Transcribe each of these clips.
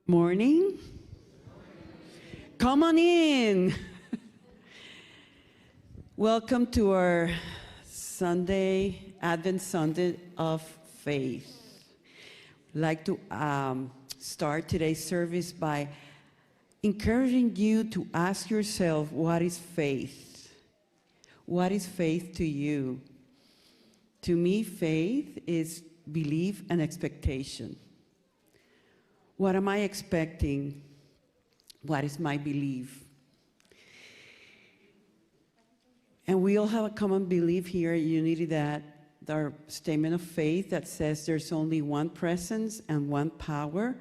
Morning. Come on in. Welcome to our Sunday, Advent Sunday of Faith. I'd like to start today's service by encouraging you to ask yourself, what is faith? What is faith to you? To me, faith is belief and expectation. What am I expecting? What is my belief? And we all have a common belief here at Unity, that our statement of faith that says there's only one presence and one power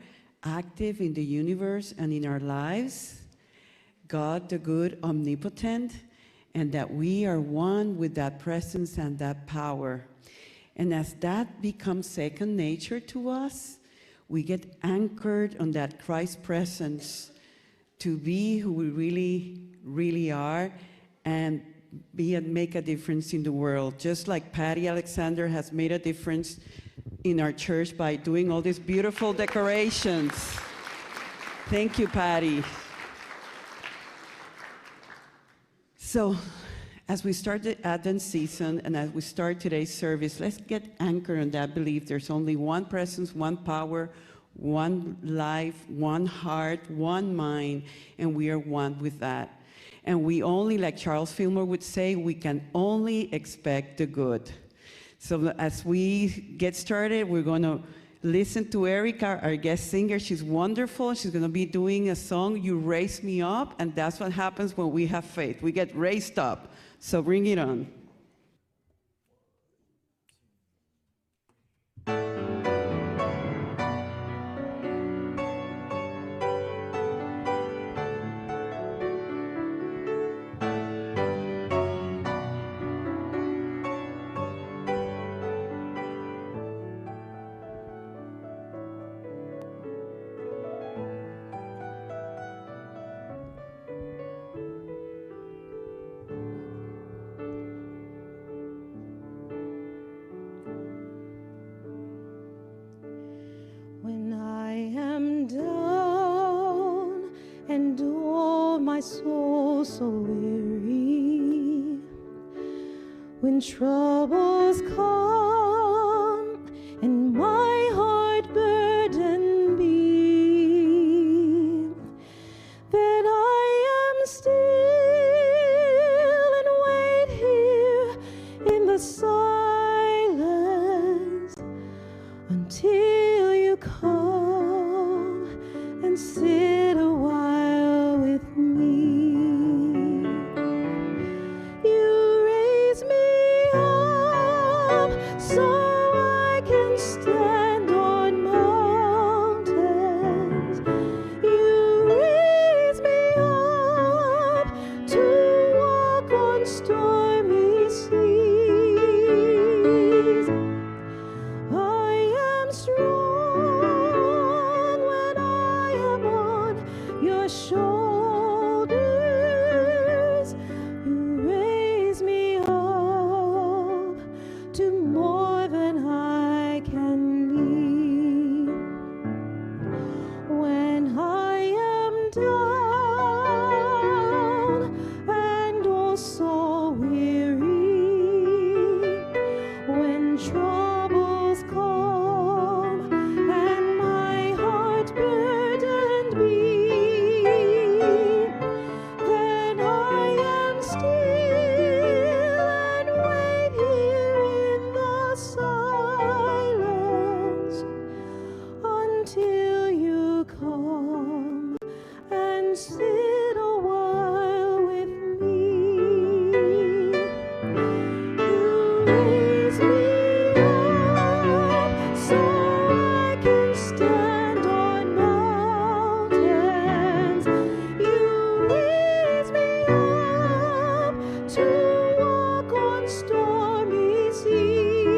active in the universe and in our lives, God the good, omnipotent, and that we are one with that presence and that power. And as that becomes second nature to us, we get anchored on that Christ presence to be who we really are and make a difference in the world. Just like Patty Alexander has made a difference in our church by doing all these beautiful decorations. Thank you, Patty. So, as we start the Advent season and as we start today's service, let's get anchored on that belief. There's only one presence, one power, one life, one heart, one mind, and we are one with that. And we only, like Charles Fillmore would say, we can only expect the good. So as we get started, we're going to listen to Erica, our guest singer. She's wonderful. She's going to be doing a song, You Raise Me Up, and that's what happens when we have faith. We get raised up. So bring it on. Troubles come and my heart burden be, that I am still and wait here in the silence until you come and sit a while with me. So I can stand on mountains. You raise me up to walk on stormy seas. I am strong when I am on your shoulders. You raise me up to more than I can be. When I am down and also weary, when troubles come and my heart burdened be, then I am still and wait here in the silence until you come and sit a while with me. You raise me up so I can stand on mountains. You raise me up to walk on stormy seas.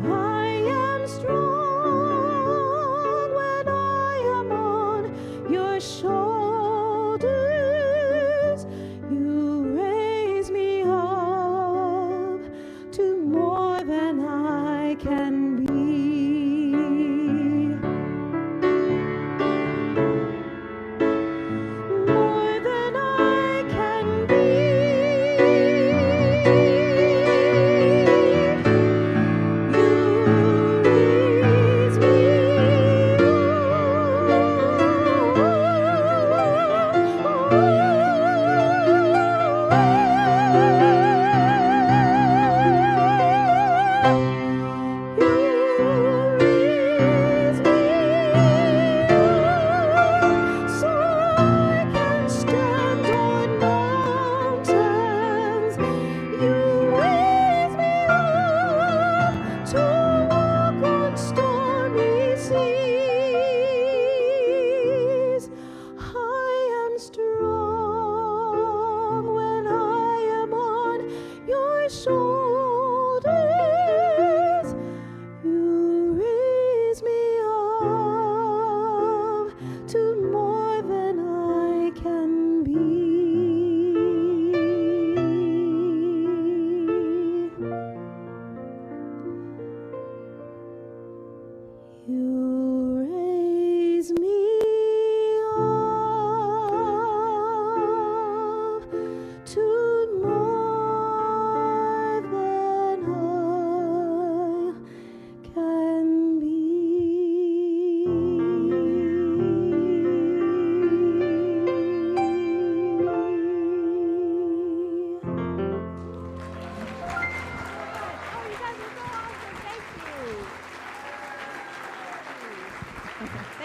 I am strong when I am on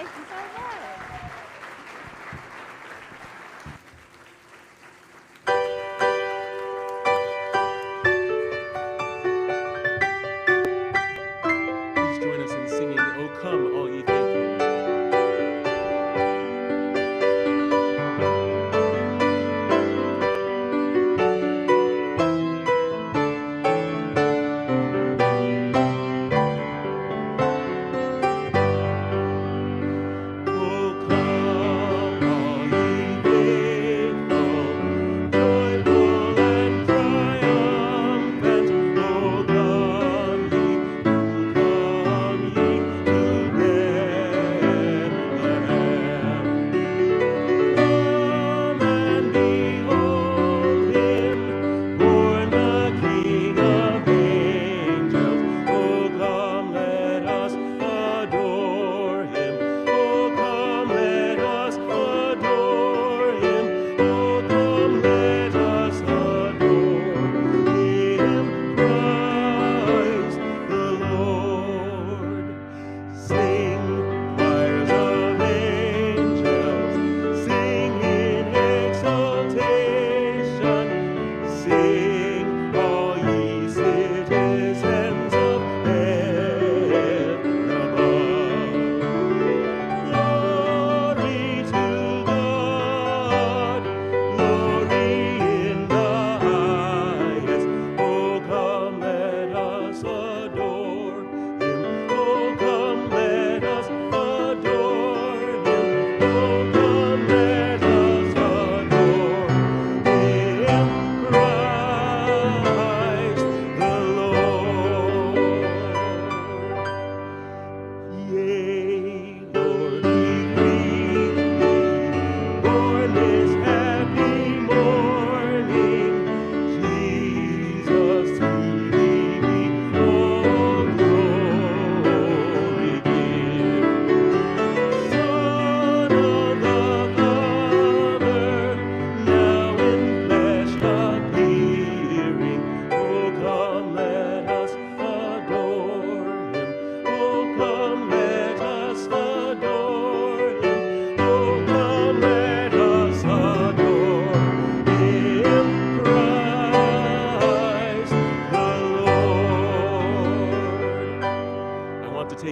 Congratulations on that. Please join us in singing, "O Come, All Ye Faithful."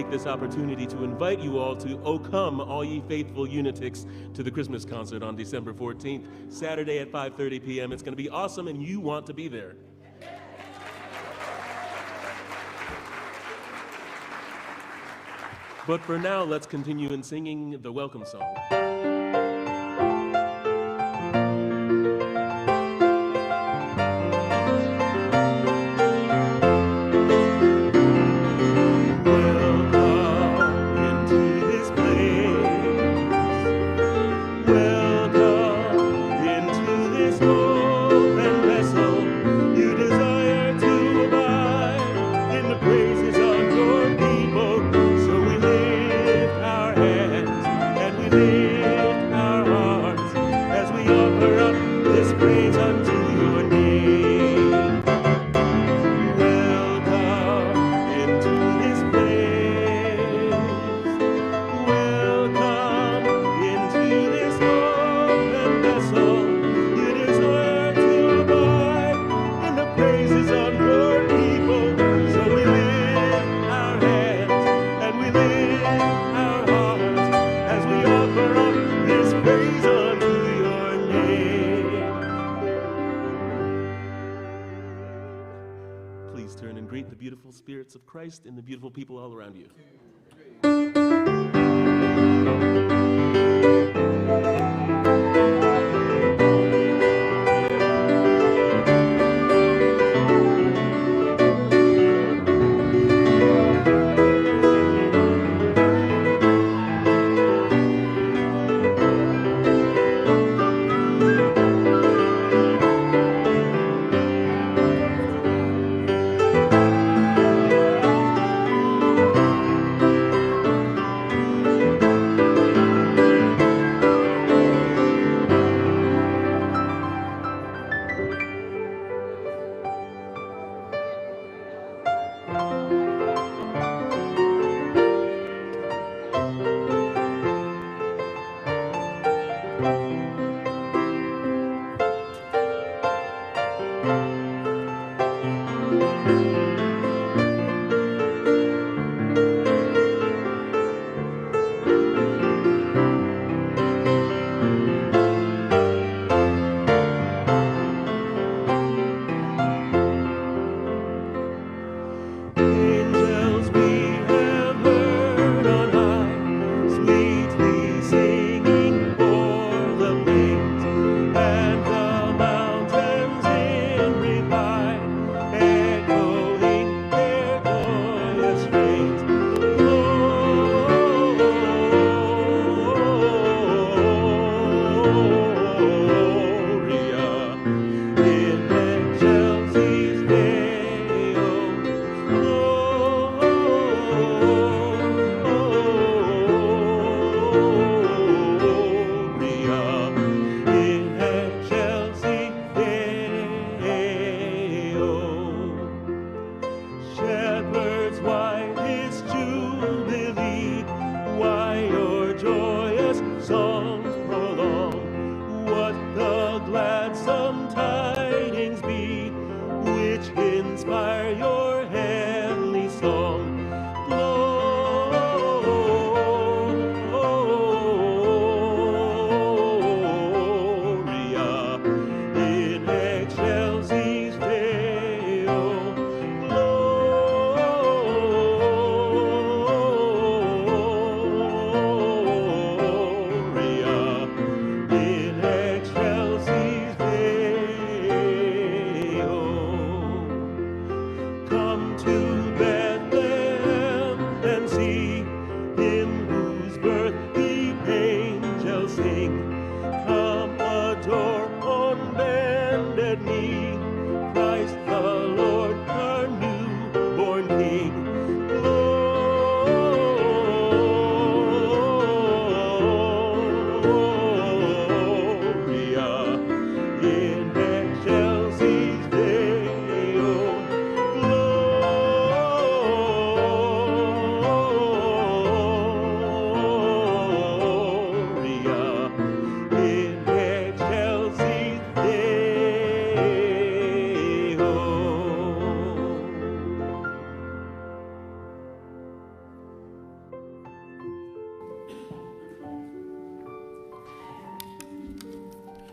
This opportunity to invite you all to "O Come, All Ye Faithful Unitics" to the Christmas concert on December 14th, Saturday at 5:30 p.m. It's going to be awesome, and you want to be there. But for now, let's continue in singing the welcome song. Spirits of Christ and the beautiful people all around you.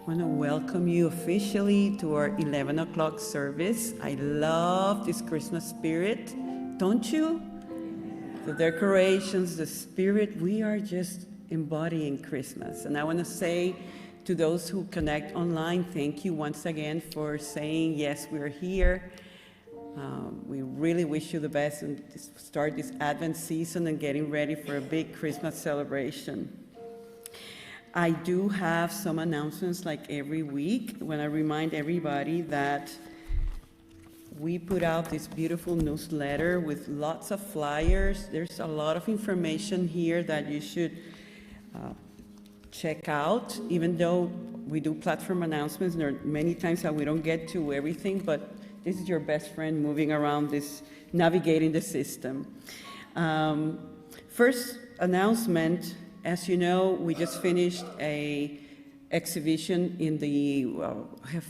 I want to welcome you officially to our 11 o'clock service. I love this Christmas spirit, don't you? The decorations, the spirit, we are just embodying Christmas. And I want to say to those who connect online, thank you once again for saying, yes, we're here. We really wish you the best and start this Advent season and getting ready for a big Christmas celebration. I do have some announcements like every week when I remind everybody that we put out this beautiful newsletter with lots of flyers. There's a lot of information here that you should check out, even though we do platform announcements. There are many times that we don't get to everything, but this is your best friend moving around this, navigating the system. First announcement, as you know, we just finished a exhibition in the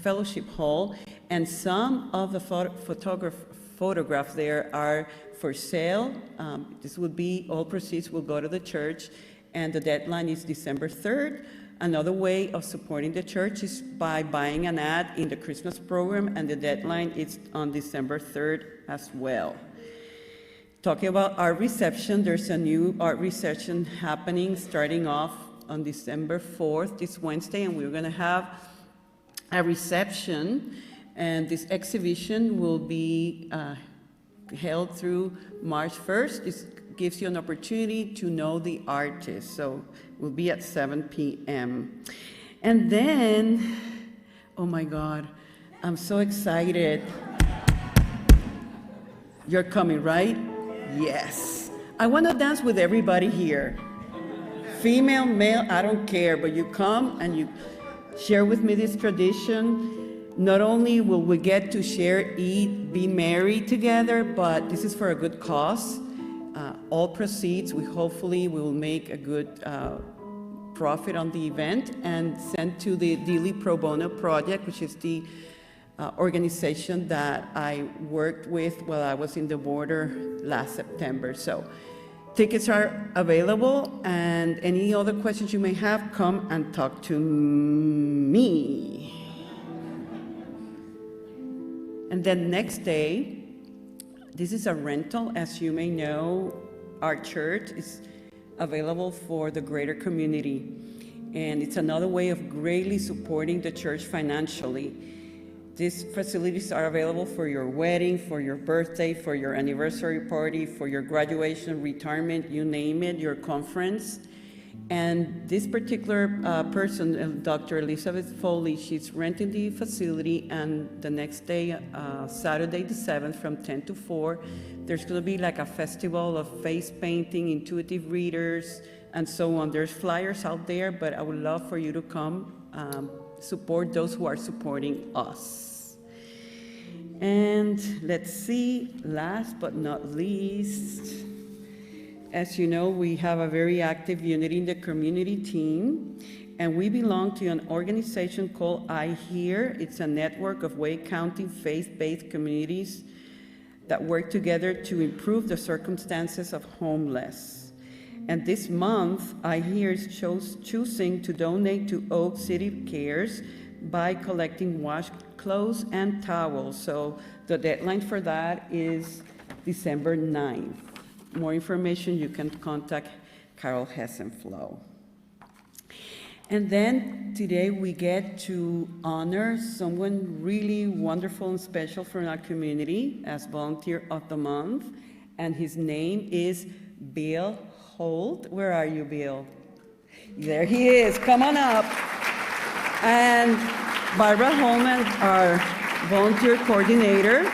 fellowship hall, and some of the photographs there are for sale. This will be, all proceeds will go to the church, and the deadline is December 3rd. Another way of supporting the church is by buying an ad in the Christmas program, and the deadline is on December 3rd as well. Talking about art reception, there's a new art reception happening starting off on December 4th, this Wednesday, and we're going to have a reception, and this exhibition will be held through March 1st. This gives you an opportunity to know the artist, so it will be at 7 p.m. And then, oh my God, I'm so excited. You're coming, right? Yes. I want to dance with everybody here. Female, male, I don't care, but you come and you share with me this tradition. Not only will we get to share, eat, be merry together, but this is for a good cause. All proceeds, we hopefully will make a good profit on the event and send to the Dili Pro Bono Project, which is the organization that I worked with while I was in the border last September. So tickets are available, and any other questions you may have, come and talk to me. And then next day, this is a rental. As you may know, our church is available for the greater community, and it's another way of greatly supporting the church financially. These facilities are available for your wedding, for your birthday, for your anniversary party, for your graduation, retirement, you name it, your conference. And this particular person, Dr. Elizabeth Foley, she's renting the facility, and the next day, Saturday the 7th, from 10 to 4, there's going to be like a festival of face painting, intuitive readers, and so on. There's flyers out there, but I would love for you to come support those who are supporting us. And let's see, last but not least, as you know, we have a very active Unity in the Community team, and we belong to an organization called I Hear. It's a network of Wake County faith-based communities that work together to improve the circumstances of homeless. And this month, I Hear is choosing to donate to Oak City Cares by collecting washed clothes and towels. So the deadline for that is December 9th. More information, you can contact Carol Hessenflow. And then today we get to honor someone really wonderful and special from our community as Volunteer of the Month, and his name is Bill Holt. Where are you, Bill? There he is, come on up. And Barbara Holman, our volunteer coordinator.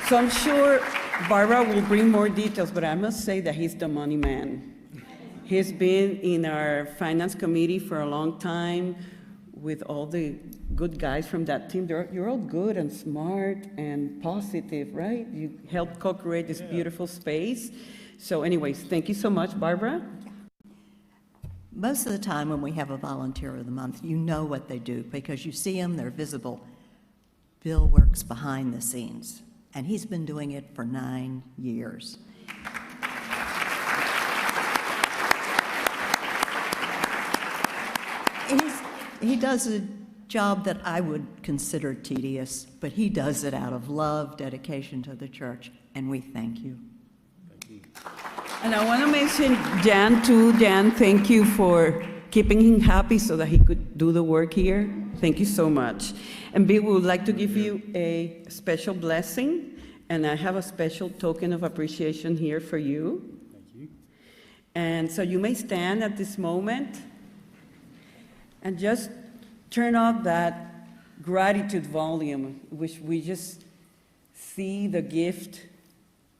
So I'm sure Barbara will bring more details, but I must say that he's the money man. He's been in our finance committee for a long time with all the good guys from that team. You're all good and smart and positive, right? You helped co-create this beautiful space. So anyways, thank you so much, Barbara. Most of the time when we have a Volunteer of the Month, you know what they do because you see them, they're visible. Bill works behind the scenes, and he's been doing it for 9 years. He does a job that I would consider tedious, but he does it out of love, dedication to the church, and we thank you. And I want to mention Jan too. Jan, thank you for keeping him happy so that he could do the work here. Thank you so much. And Bill, we would like to give you a special blessing, and I have a special token of appreciation here for you. Thank you. And so you may stand at this moment and just turn off that gratitude volume, which we just see the gift,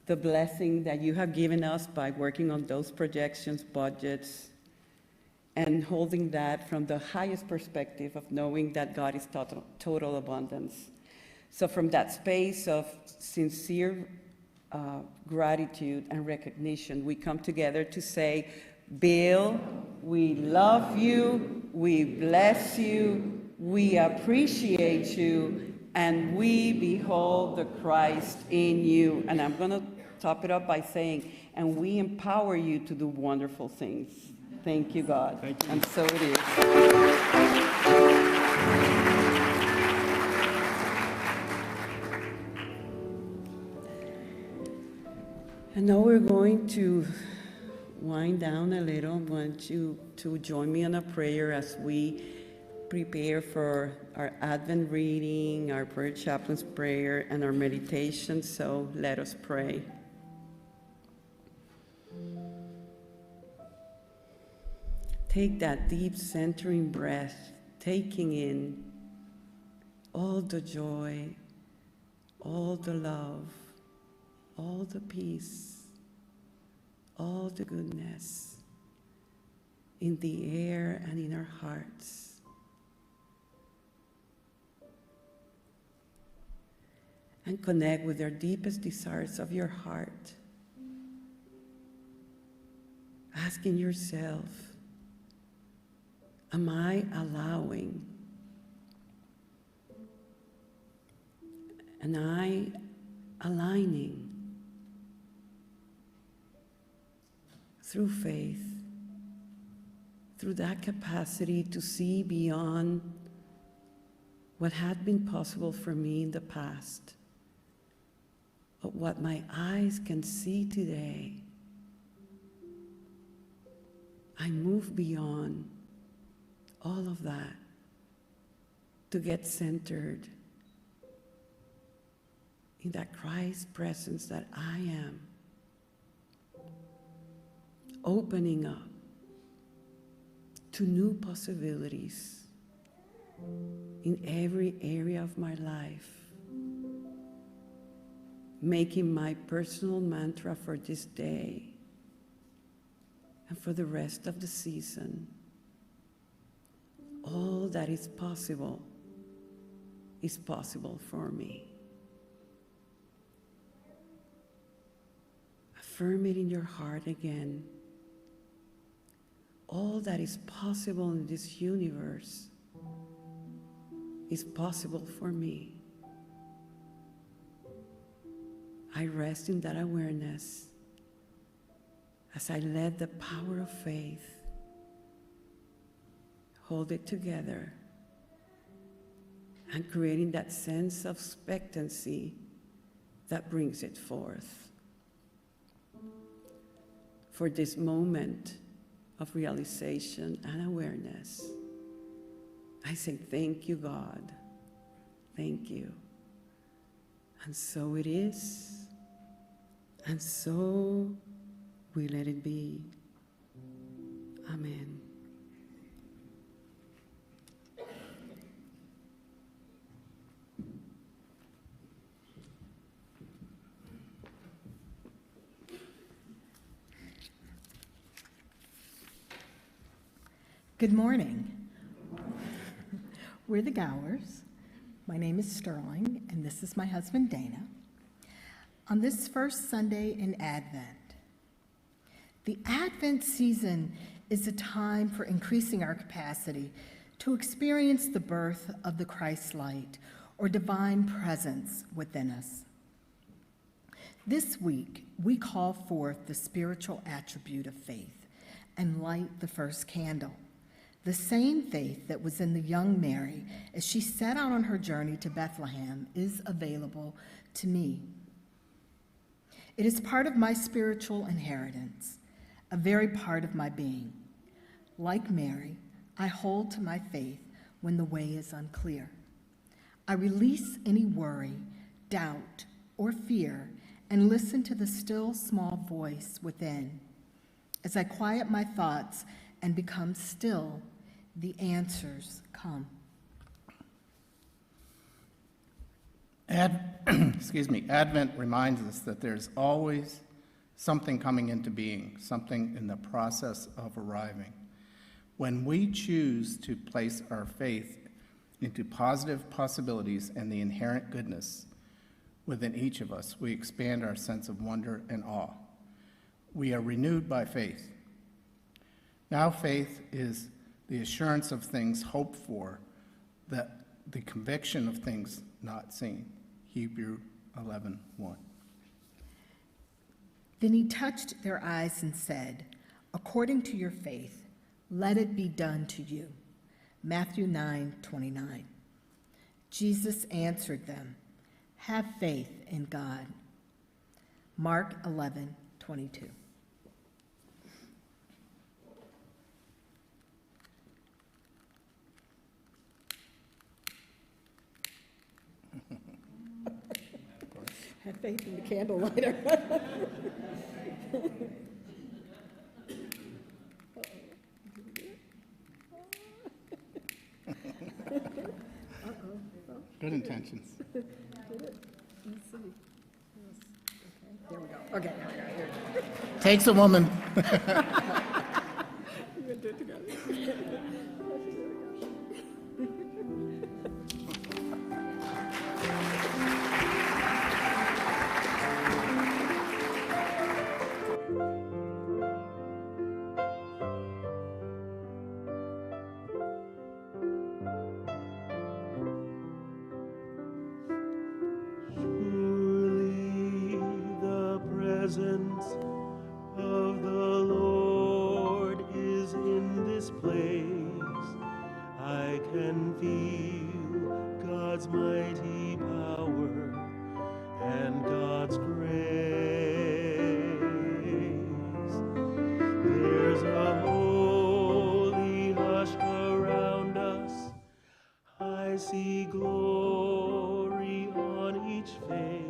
the blessing that you have given us by working on those projections, budgets, and holding that from the highest perspective of knowing that God is total abundance. So from that space of sincere gratitude and recognition, we come together to say, Bill, we love you, we bless you, we appreciate you, and we behold the Christ in you. And I'm going to top it up by saying, and we empower you to do wonderful things. Thank you, God. Thank you. And so it is. And now we're going to wind down a little. I want you to join me in a prayer as we prepare for our Advent reading, our prayer chaplain's prayer, and our meditation. So let us pray. Take that deep centering breath, taking in all the joy, all the love, all the peace, all the goodness in the air and in our hearts. And connect with our deepest desires of your heart. Asking yourself, am I allowing? Am I aligning through faith, through that capacity to see beyond what had been possible for me in the past, but what my eyes can see today? I move beyond all of that to get centered in that Christ presence that I am, opening up to new possibilities in every area of my life, making my personal mantra for this day and for the rest of the season: all that is possible for me. Affirm it in your heart again. All that is possible in this universe is possible for me. I rest in that awareness as I let the power of faith hold it together and creating that sense of expectancy that brings it forth. For this moment of realization and awareness, I say, thank you, God. Thank you. And so it is, and so we let it be. Amen. Good morning. We're the Gowers. My name is Sterling, and this is my husband, Dana. On this first Sunday in Advent, the Advent season is a time for increasing our capacity to experience the birth of the Christ light, or divine presence within us. This week, we call forth the spiritual attribute of faith and light the first candle. The same faith that was in the young Mary as she set out on her journey to Bethlehem is available to me. It is part of my spiritual inheritance, a very part of my being. Like Mary, I hold to my faith when the way is unclear. I release any worry, doubt, or fear and listen to the still small voice within. As I quiet my thoughts and become still, the answers come. Advent reminds us that there's always something coming into being, something in the process of arriving. When we choose to place our faith into positive possibilities and the inherent goodness within each of us, we expand our sense of wonder and awe. We are renewed by faith. Now faith is the assurance of things hoped for, the conviction of things not seen. Hebrew 11:1. Then he touched their eyes and said, "According to your faith, let it be done to you." Matthew 9:29. Jesus answered them, "Have faith in God." Mark 11:22. Have faith in the candle lighter. Good intentions. Let's see. Yes. Okay. There we go. Okay. Here we go. Takes a woman. You can do it together. Surely the presence of the Lord is in this place. I can feel God's mighty power and God's grace. There's a holy hush around us. I see glory on each face.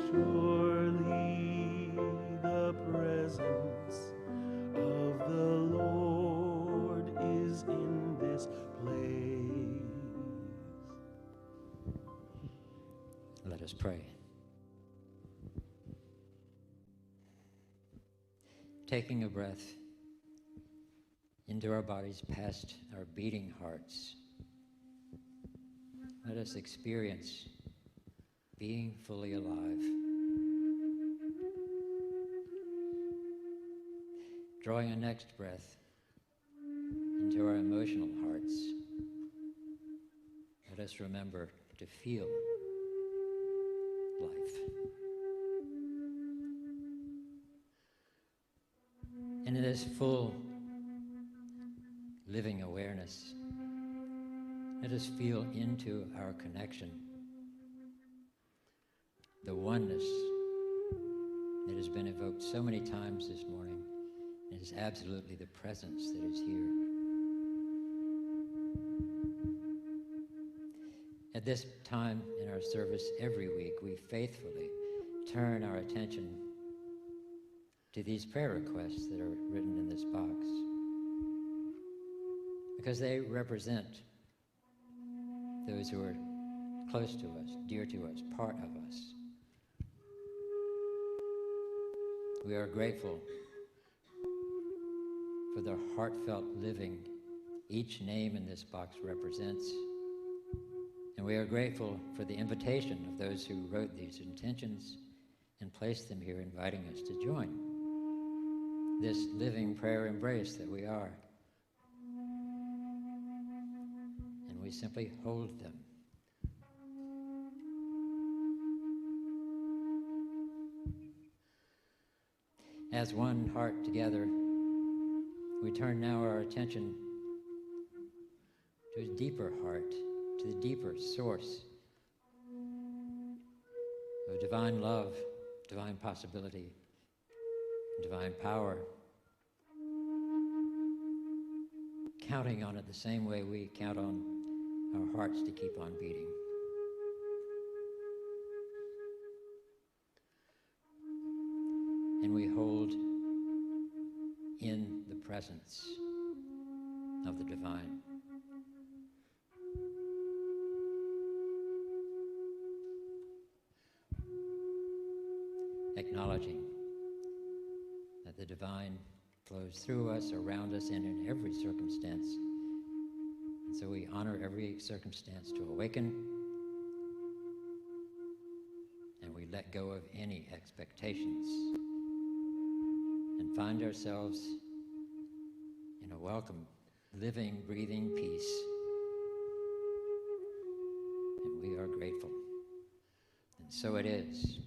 Surely the presence of the Lord is in this place. Let us pray. Taking a breath into our bodies past our beating hearts, let us experience being fully alive. Drawing a next breath into our emotional hearts, let us remember to feel life. And in this full living awareness, let us feel into our connection, the oneness that has been evoked so many times this morning. It is absolutely the presence that is here. At this time in our service every week, we faithfully turn our attention to these prayer requests that are written in this box, because they represent those who are close to us, dear to us, part of us. We are grateful for the heartfelt living each name in this box represents. And we are grateful for the invitation of those who wrote these intentions and placed them here, inviting us to join this living prayer embrace that we are. And we simply hold them. As one heart together, We turn now our attention to his deeper heart, to the deeper source of divine love, divine possibility, divine power, counting on it the same way we count on our hearts to keep on beating. And we hold in the presence of the divine. Acknowledging that the divine flows through us, around us, and in every circumstance. And so we honor every circumstance to awaken, and we let go of any expectations and find ourselves in a welcome, living, breathing peace. And we are grateful. And so it is.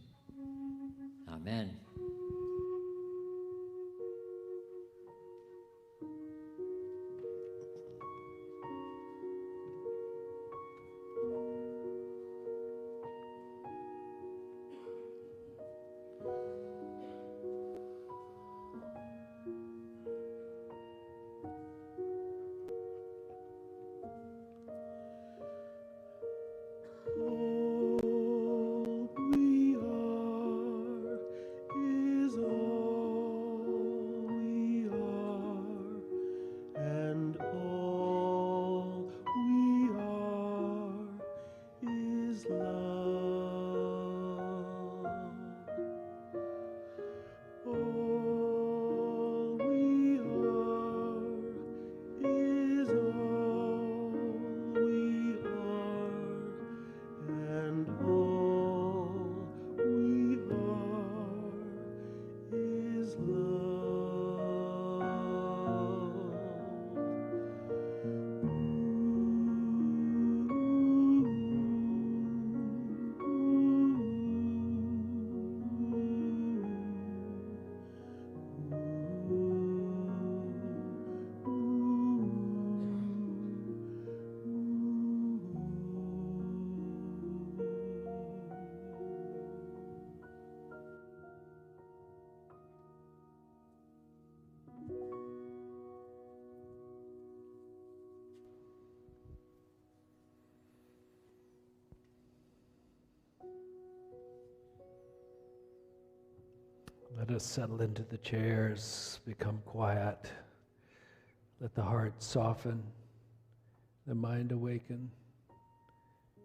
Amen. Let us settle into the chairs, become quiet. Let the heart soften, the mind awaken.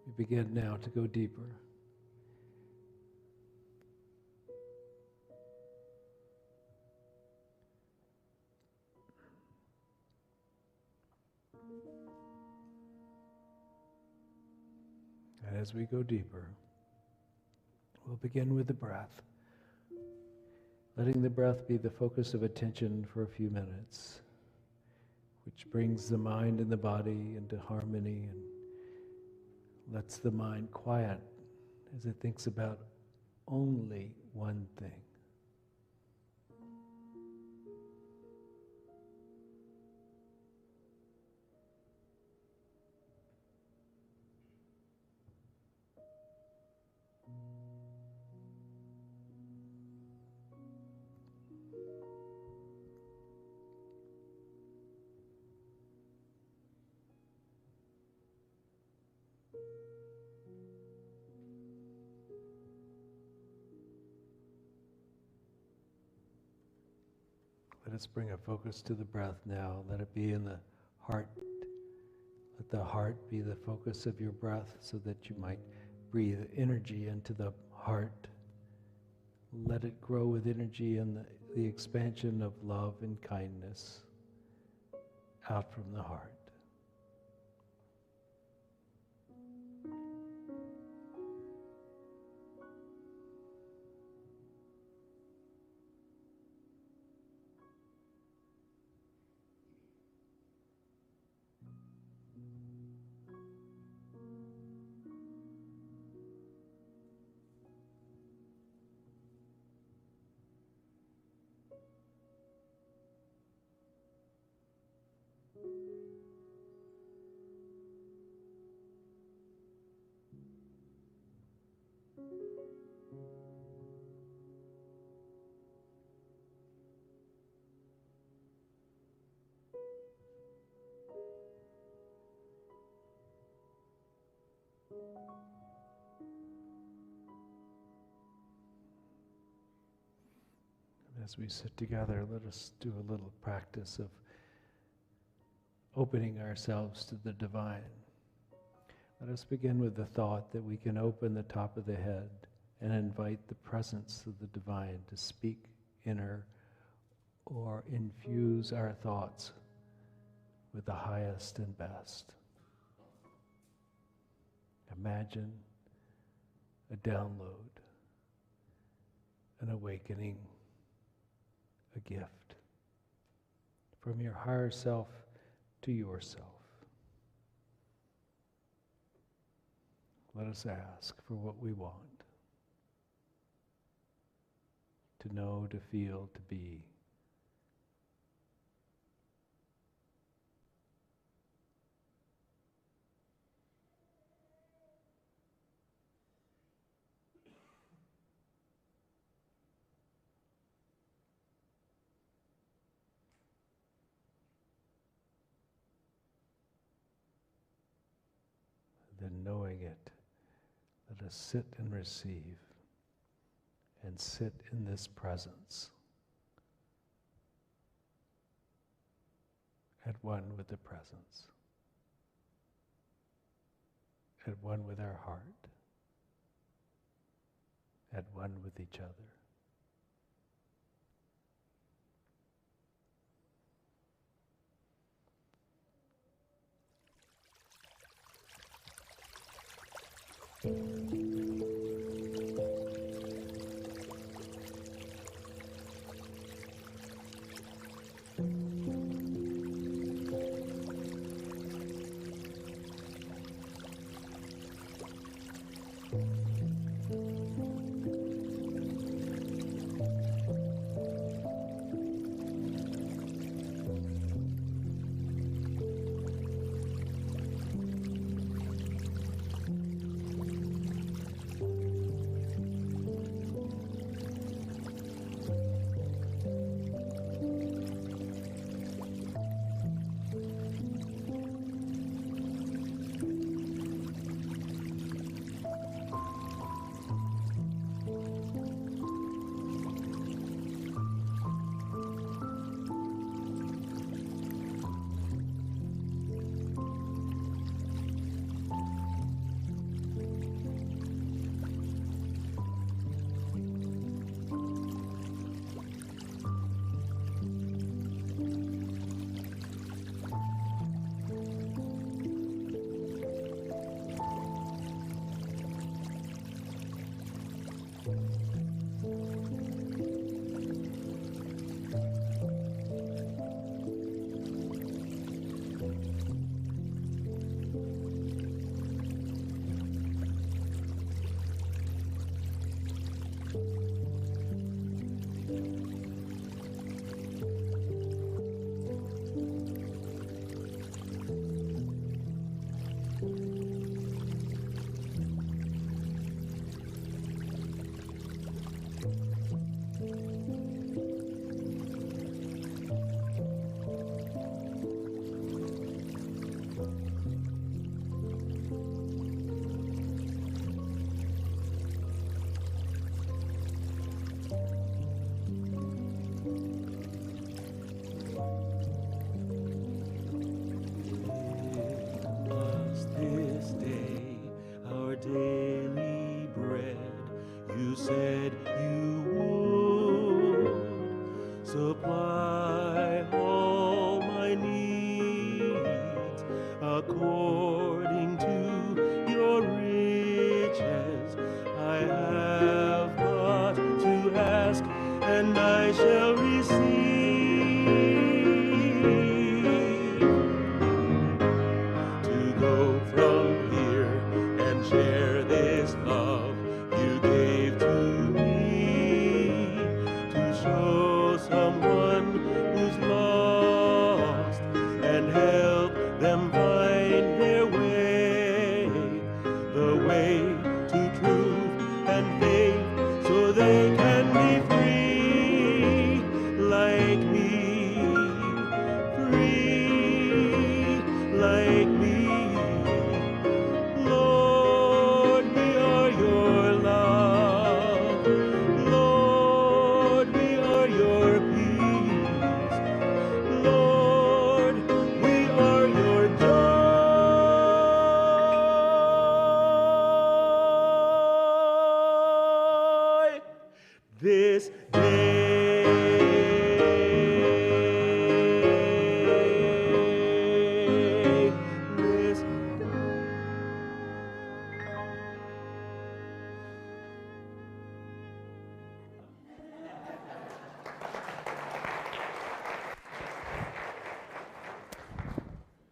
We begin now to go deeper. And as we go deeper, we'll begin with the breath. Letting the breath be the focus of attention for a few minutes, which brings the mind and the body into harmony and lets the mind quiet as it thinks about only one thing. Let us bring a focus to the breath now. Let it be in the heart. Let the heart be the focus of your breath so that you might breathe energy into the heart. Let it grow with energy and the expansion of love and kindness out from the heart. As we sit together, let us do a little practice of opening ourselves to the divine. Let us begin with the thought that we can open the top of the head and invite the presence of the divine to speak inner or infuse our thoughts with the highest and best. Imagine a download, an awakening, a gift from your higher self to yourself. Let us ask for what we want. To know, to feel, to be. Then knowing it, let us sit and receive and sit in this presence at one with the presence, at one with our heart, at one with each other.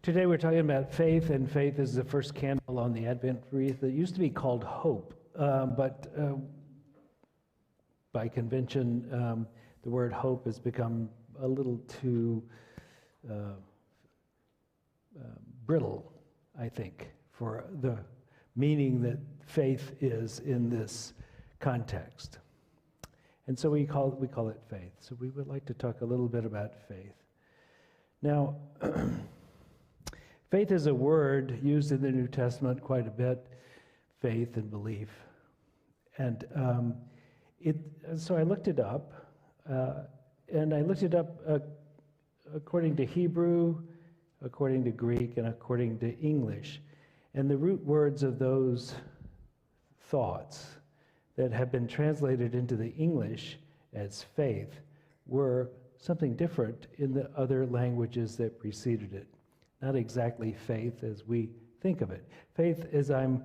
Today we're talking about faith, and faith is the first candle on the Advent wreath. It used to be called hope, but by convention, the word hope has become a little too brittle, I think, for the meaning that faith is in this context. And so we call it faith. So we would like to talk a little bit about faith. Now, faith is a word used in the New Testament quite a bit, faith and belief. And so I looked it up, and I looked it up according to Hebrew, according to Greek, and according to English. And the root words of those thoughts that have been translated into the English as faith were something different in the other languages that preceded it. Not exactly faith as we think of it. Faith, as I'm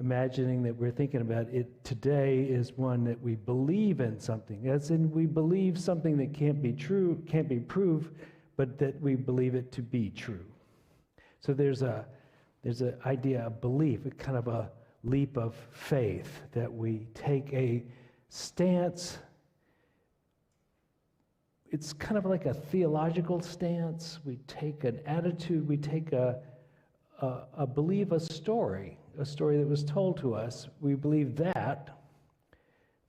imagining that we're thinking about it today, is one that we believe in something, as in we believe something that can't be true, can't be proved, but that we believe it to be true. So there's an idea of belief, a kind of a leap of faith, that we take a stance. It's kind of like a theological stance. We take an attitude, we take a story that was told to us. We believe that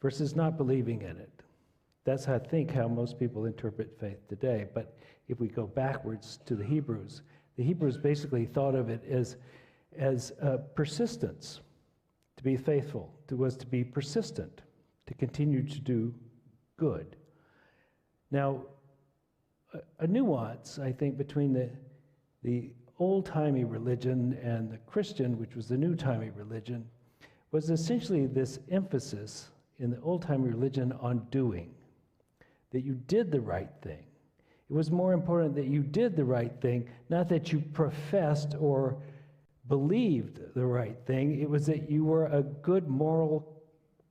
versus not believing in it. That's I think how most people interpret faith today. But if we go backwards to the Hebrews basically thought of it as persistence. To be faithful was to be persistent, to continue to do good. Now, a nuance, I think, between the old-timey religion and the Christian, which was the new-timey religion, was essentially this emphasis in the old-timey religion on doing, that you did the right thing. It was more important that you did the right thing, not that you professed or believed the right thing. It was that you were a good moral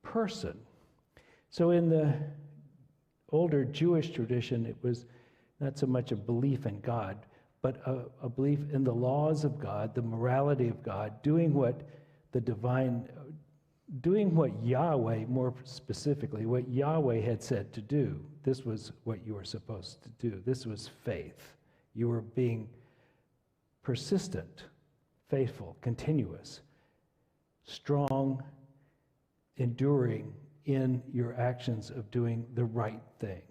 person. So in the older Jewish tradition, it was not so much a belief in God, but a belief in the laws of God, the morality of God, doing what Yahweh, more specifically, what Yahweh had said to do. This was what you were supposed to do. This was faith. You were being persistent, faithful, continuous, strong, enduring in your actions of doing the right thing.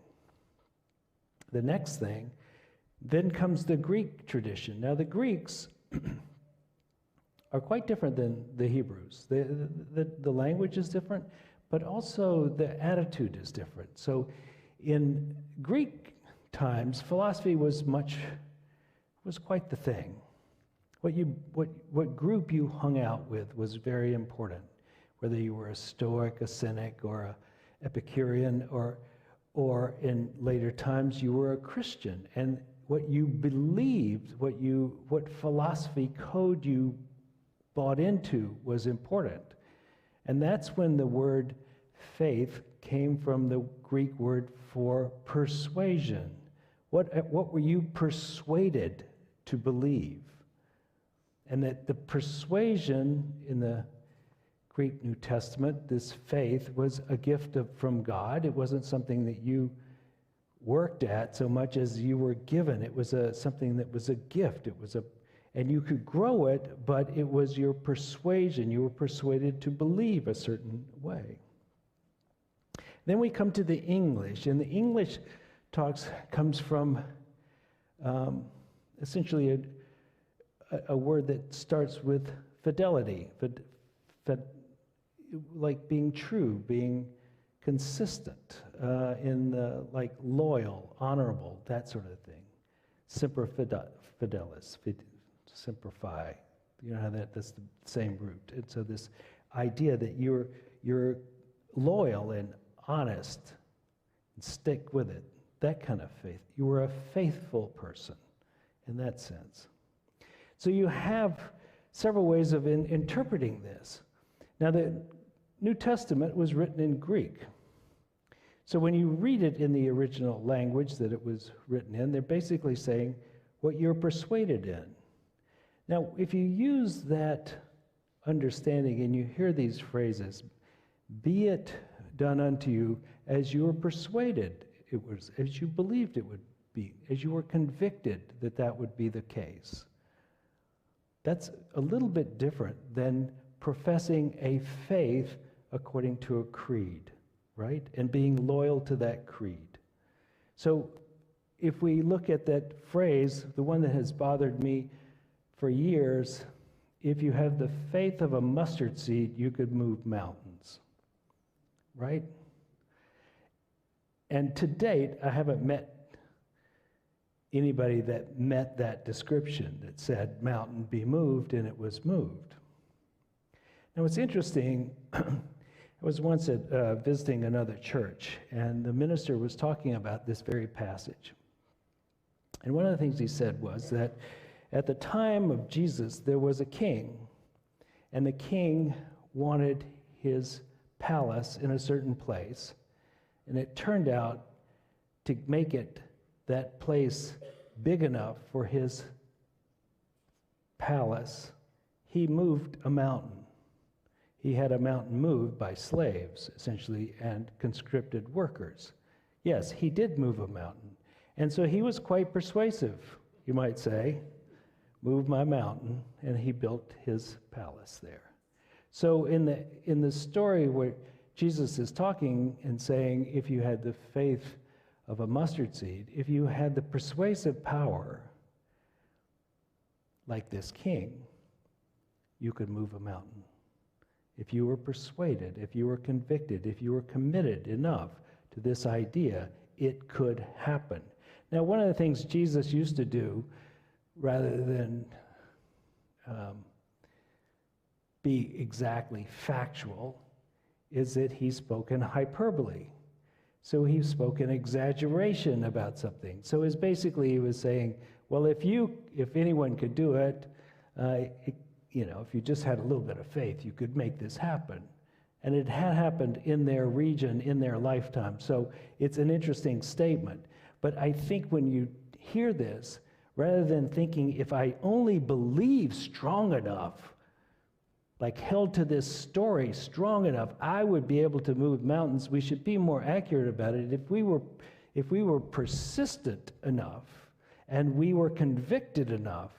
The next thing, then comes the Greek tradition. Now the Greeks are quite different than the Hebrews. The language is different, but also the attitude is different. So in Greek times, philosophy was quite the thing. What group you hung out with was very important, whether you were a Stoic, a Cynic, or a Epicurean, or in later times you were a Christian. And what you believed, what philosophy code you bought into was important. And that's when the word faith came from the Greek word for persuasion. What were you persuaded to believe? And that the persuasion in the Greek New Testament, this faith, was a gift from God. It wasn't something that you worked at so much as you were given. It was something that was a gift. And you could grow it, but it was your persuasion. You were persuaded to believe a certain way. Then we come to the English, and the English comes from essentially a word that starts with fidelity, like being true, being consistent, like loyal, honorable, that sort of thing. Semper fidelis, simplify. You know how that's the same root. And so this idea that you're loyal and honest and stick with it, that kind of faith. You were a faithful person in that sense. So you have several ways of interpreting this. Now, the New Testament was written in Greek. So when you read it in the original language that it was written in, they're basically saying, what you're persuaded in. Now, if you use that understanding and you hear these phrases, be it done unto you as you were persuaded it was, as you believed it would be, as you were convicted that that would be the case. That's a little bit different than professing a faith according to a creed, right? And being loyal to that creed. So if we look at that phrase, the one that has bothered me for years, if you have the faith of a mustard seed, you could move mountains, right? And to date, I haven't met anybody that met that description, that said, mountain be moved, and it was moved. Now, what's interesting, I was once visiting another church, and the minister was talking about this very passage. And one of the things he said was that at the time of Jesus, there was a king, and the king wanted his palace in a certain place, and it turned out to make it that place big enough for his palace, he moved a mountain. He had a mountain moved by slaves, essentially, and conscripted workers. Yes, he did move a mountain. And so he was quite persuasive, you might say. Move my mountain, and he built his palace there. So in the story where Jesus is talking and saying, if you had the faith of a mustard seed, if you had the persuasive power like this king, you could move a mountain. If you were persuaded, if you were convicted, if you were committed enough to this idea, it could happen. Now, one of the things Jesus used to do, rather than be exactly factual, is that he spoke in hyperbole. So he spoke in exaggeration about something. So it's basically he was saying, well, if anyone could do it, if you just had a little bit of faith, you could make this happen. And it had happened in their region, in their lifetime. So it's an interesting statement. But I think when you hear this, rather than thinking, if I only believe strong enough, like held to this story strong enough, I would be able to move mountains, we should be more accurate about it. If we were persistent enough and we were convicted enough,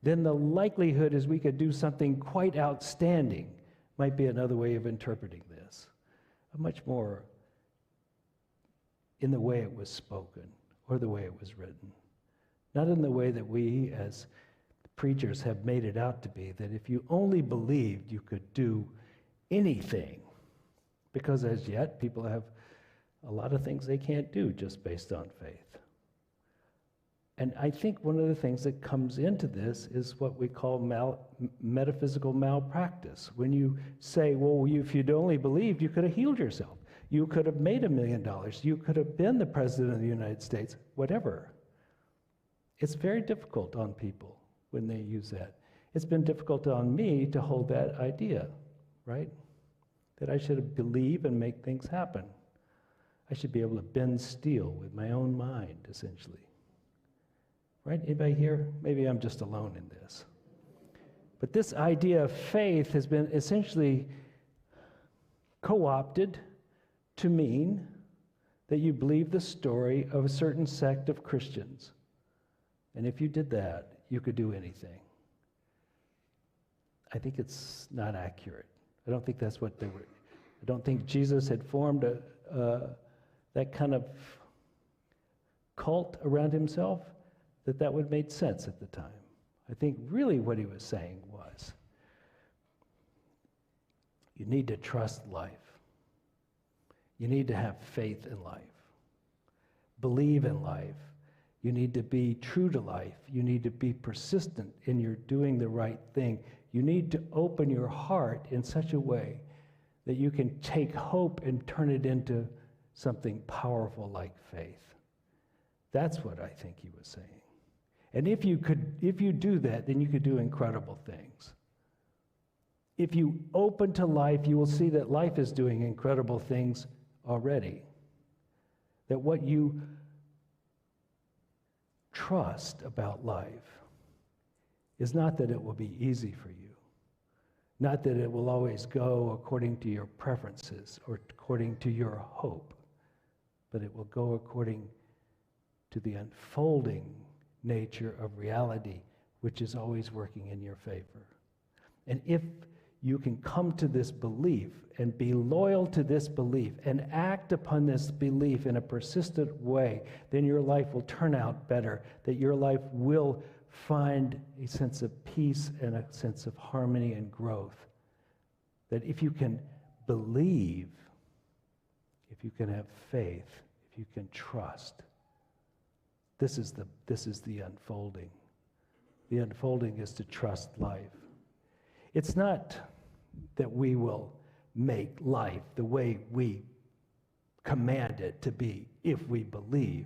then the likelihood is we could do something quite outstanding. Might be another way of interpreting this. Much more in the way it was spoken or the way it was written. Not in the way that we as preachers have made it out to be, that if you only believed, you could do anything. Because as yet, people have a lot of things they can't do just based on faith. And I think one of the things that comes into this is what we call metaphysical malpractice. When you say, well, if you'd only believed, you could have healed yourself. You could have made $1 million. You could have been the president of the United States, whatever. It's very difficult on people when they use that. It's been difficult on me to hold that idea, right? That I should believe and make things happen. I should be able to bend steel with my own mind, essentially. Right? Anybody here? Maybe I'm just alone in this. But this idea of faith has been essentially co-opted to mean that you believe the story of a certain sect of Christians. And if you did that, you could do anything. I think it's not accurate. I don't think that's what they were. I don't think Jesus had formed that kind of cult around himself, that would have made sense at the time. I think really what he was saying was, you need to trust life. You need to have faith in life. Believe in life. You need to be true to life. You need to be persistent in your doing the right thing. You need to open your heart in such a way that you can take hope and turn it into something powerful like faith. That's what I think he was saying. And if you do that, then you could do incredible things. If you open to life, you will see that life is doing incredible things already. That what you trust about life is not that it will be easy for you, not that it will always go according to your preferences or according to your hope, but it will go according to the unfolding nature of reality, which is always working in your favor. And if you can come to this belief and be loyal to this belief and act upon this belief in a persistent way, then your life will turn out better, that your life will find a sense of peace and a sense of harmony and growth. That if you can believe, if you can have faith, if you can trust, this is the unfolding. The unfolding is to trust life. It's not that we will make life the way we command it to be if we believe.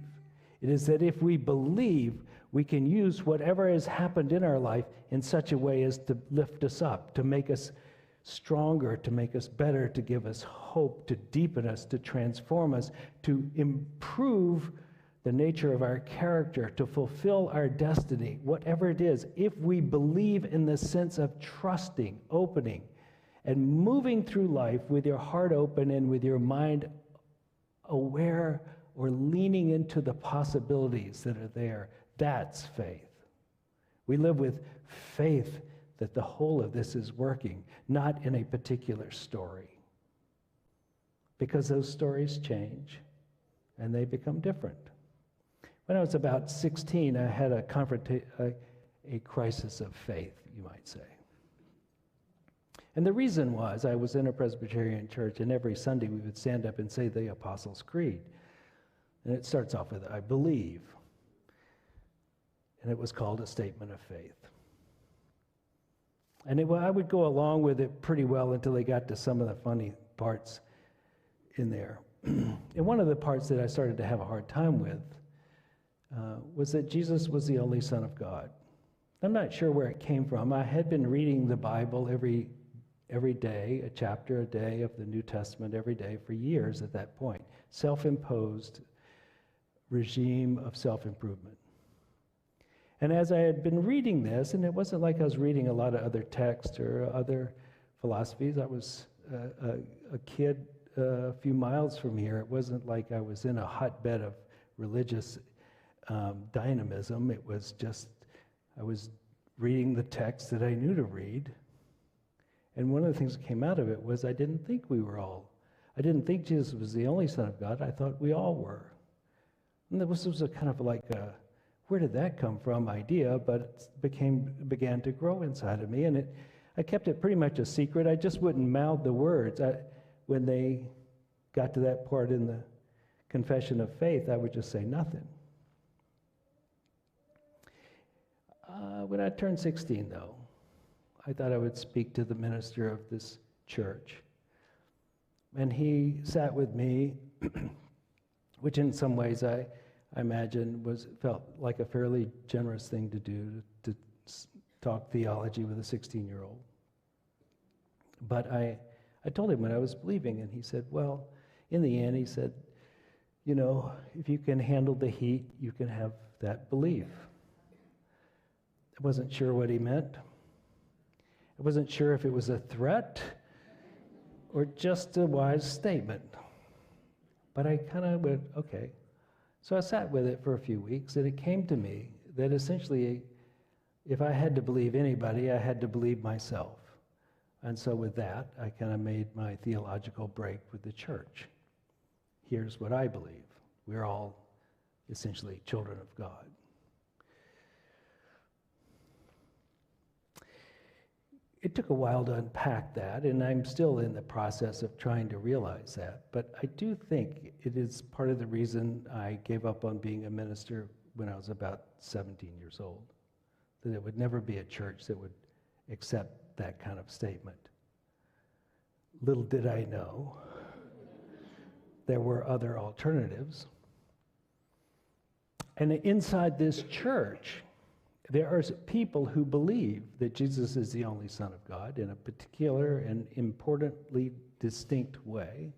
It is that if we believe, we can use whatever has happened in our life in such a way as to lift us up, to make us stronger, to make us better, to give us hope, to deepen us, to transform us, to improve the nature of our character, to fulfill our destiny, whatever it is. If we believe in the sense of trusting, opening, and moving through life with your heart open and with your mind aware or leaning into the possibilities that are there, that's faith. We live with faith that the whole of this is working, not in a particular story. Because those stories change and they become different. When I was about 16, I had a crisis of faith, you might say. And the reason was I was in a Presbyterian church, and every Sunday we would stand up and say the Apostles' Creed. And it starts off with, I believe. And it was called a statement of faith. And I would go along with it pretty well until they got to some of the funny parts in there. And one of the parts that I started to have a hard time with was that Jesus was the only Son of God. I'm not sure where it came from. I had been reading the Bible every day, a chapter a day of the New Testament every day for years at that point. Self-imposed regime of self-improvement. And as I had been reading this, and it wasn't like I was reading a lot of other texts or other philosophies. I was a kid a few miles from here. It wasn't like I was in a hotbed of religious dynamism. It was just, I was reading the text that I knew to read. And one of the things that came out of it was I didn't think Jesus was the only Son of God. I thought we all were. And this was a kind of like a, where did that come from idea, but it began to grow inside of me. And I kept it pretty much a secret. I just wouldn't mouth the words. When they got to that part in the confession of faith, I would just say nothing. When I turned 16, though, I thought I would speak to the minister of this church. And he sat with me, which in some ways I imagine felt like a fairly generous thing to do, to talk theology with a 16-year-old. But I told him what I was believing, and he said, well, in the end, he said, you know, if you can handle the heat, you can have that belief. I wasn't sure what he meant. I wasn't sure if it was a threat or just a wise statement. But I kind of went, okay. So I sat with it for a few weeks, and it came to me that essentially, if I had to believe anybody, I had to believe myself. And so with that, I kind of made my theological break with the church. Here's what I believe. We're all essentially children of God. It took a while to unpack that, and I'm still in the process of trying to realize that. But I do think it is part of the reason I gave up on being a minister when I was about 17 years old. That it would never be a church that would accept that kind of statement. Little did I know, there were other alternatives. And inside this church, there are people who believe that Jesus is the only Son of God in a particular and importantly distinct way.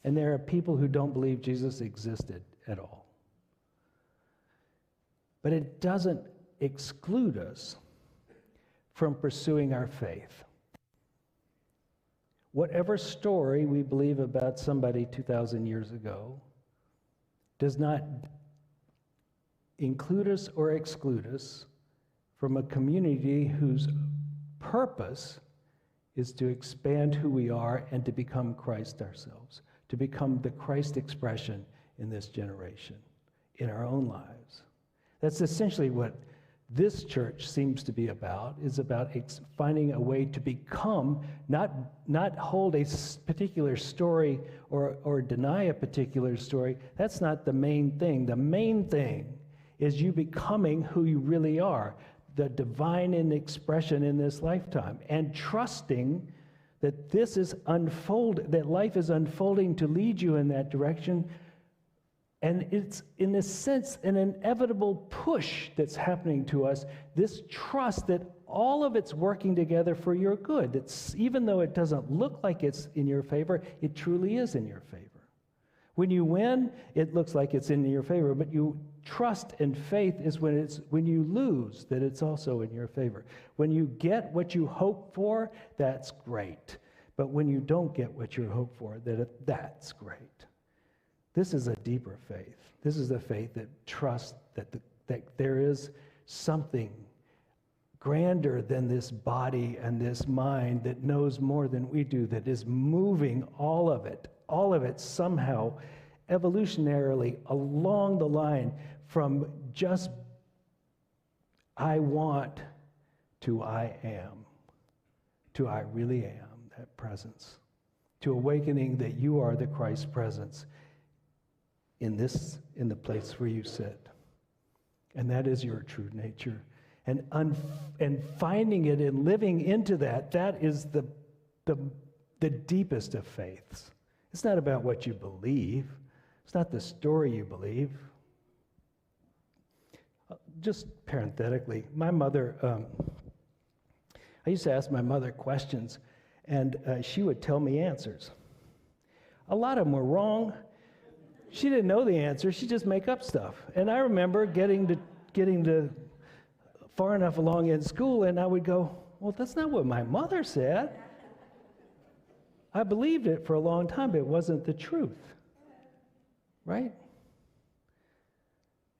And there are people who don't believe Jesus existed at all. but it doesn't exclude us from pursuing our faith. Whatever story we believe about somebody 2,000 years ago does not include us or exclude us from a community whose purpose is to expand who we are and to become Christ ourselves, to become the Christ expression in this generation, in our own lives. That's essentially what this church seems to be about, is about finding a way to become, not hold a particular story or deny a particular story. That's not the main thing. The main thing is you becoming who you really are, the divine in expression in this lifetime, and trusting that this is that life is unfolding to lead you in that direction. And it's, in a sense, an inevitable push that's happening to us, this trust that all of it's working together for your good. It's, even though it doesn't look like it's in your favor, it truly is in your favor. When you win, it looks like it's in your favor, but you trust and faith is when you lose, that it's also in your favor. When you get what you hope for, that's great. But when you don't get what you hope for, that's great. This is a deeper faith. This is a faith that trusts that there is something grander than this body and this mind that knows more than we do, that is moving all of it somehow evolutionarily along the line from just I want to I am, to I really am, that presence, to awakening that you are the Christ presence in the place where you sit. And that is your true nature. And finding it and living into that is the deepest of faiths. It's not about what you believe. It's not the story you believe. Just parenthetically, my mother, I used to ask my mother questions, and she would tell me answers. A lot of them were wrong. She didn't know the answer. She'd just make up stuff. And I remember getting to far enough along in school, and I would go, well, that's not what my mother said. I believed it for a long time, but it wasn't the truth. Right?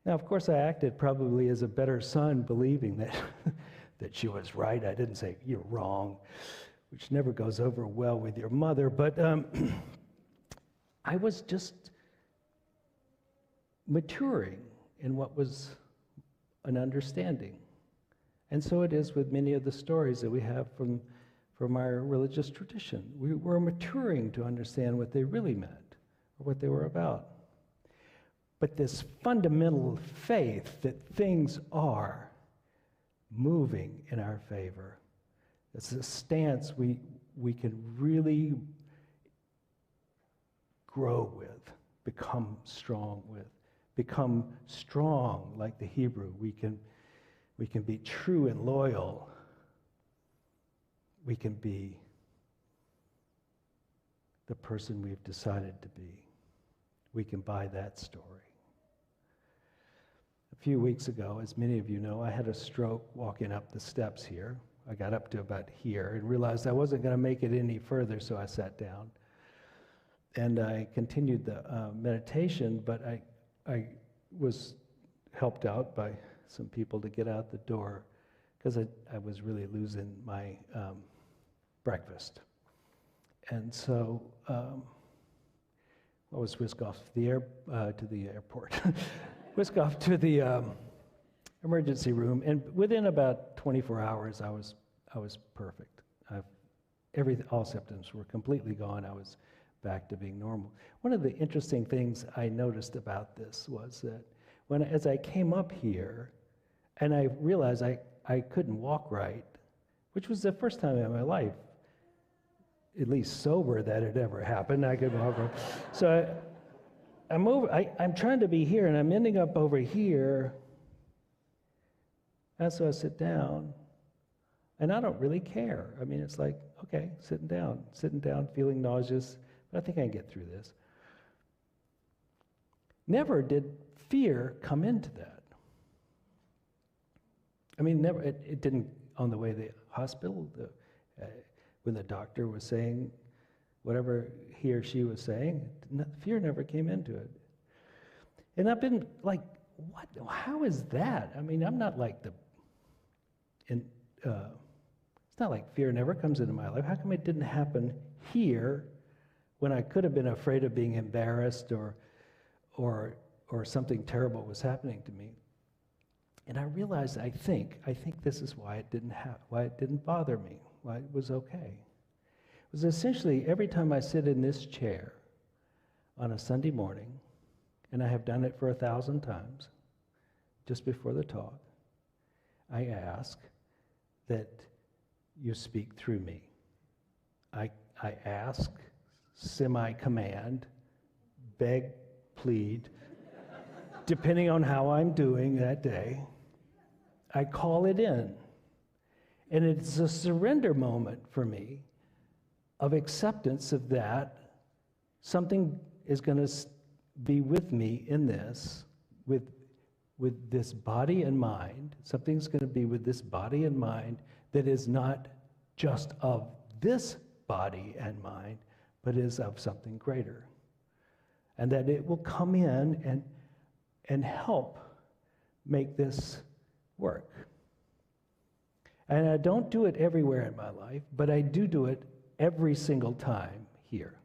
Now, of course, I acted probably as a better son, believing that she was right. I didn't say, you're wrong, which never goes over well with your mother. But I was just maturing in what was an understanding. And so it is with many of the stories that we have from our religious tradition. We were maturing to understand what they really meant or what they were about. But this fundamental faith that things are moving in our favor, it's a stance we can really grow with, become strong with. Become strong like the Hebrew. We can be true and loyal. We can be the person we've decided to be. We can buy that story. A few weeks ago, as many of you know, I had a stroke walking up the steps here. I got up to about here and realized I wasn't going to make it any further, so I sat down. And I continued the meditation, but I was helped out by some people to get out the door because I was really losing my breakfast. And so I was whisked off to the airport, whisked off to the emergency room, and within about 24 hours, I was perfect. All symptoms were completely gone. I was back to being normal. One of the interesting things I noticed about this was that as I came up here, and I realized I couldn't walk right, which was the first time in my life, at least sober, that had ever happened. I could walk right. So I'm trying to be here, and I'm ending up over here. And so I sit down, and I don't really care. I mean, it's like, okay, sitting down, feeling nauseous, but I think I can get through this. Never did fear come into that. I mean, never. It didn't on the way to the hospital. When the doctor was saying whatever he or she was saying, fear never came into it. And I've been like, what? How is that? I mean, I'm not like it's not like fear never comes into my life. How come it didn't happen here when I could have been afraid of being embarrassed or something terrible was happening to me? And I realized, I think this is why it didn't bother me, why it was okay. It was essentially every time I sit in this chair on a Sunday morning, and I have done it for 1,000 times, just before the talk, I ask that you speak through me. I ask, semi-command, beg, plead, depending on how I'm doing that day. I call it in. And it's a surrender moment for me of acceptance of that. Something is going to be with me in this, with this body and mind. Something's going to be with this body and mind that is not just of this body and mind, but is of something greater. And that it will come in and help make this work. And I don't do it everywhere in my life, but I do it every single time here.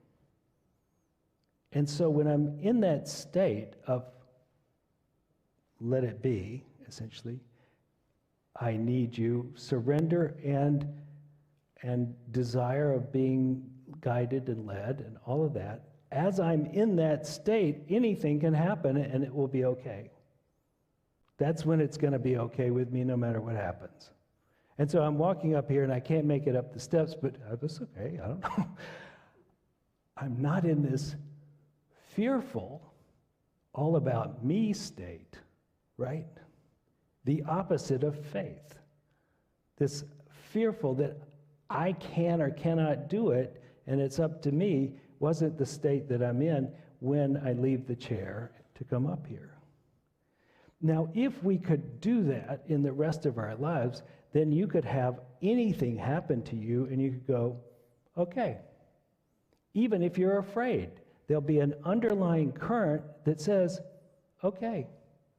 And so when I'm in that state of let it be, essentially, I need you, surrender and desire of being guided and led and all of that. As I'm in that state, anything can happen and it will be okay. That's when it's going to be okay with me no matter what happens. And so I'm walking up here and I can't make it up the steps, but it's okay, I don't know. I'm not in this fearful, all about me state, right? The opposite of faith. This fearful that I can or cannot do it and it's up to me wasn't the state that I'm in when I leave the chair to come up here. Now, if we could do that in the rest of our lives, then you could have anything happen to you and you could go, okay. Even if you're afraid, there'll be an underlying current that says, okay,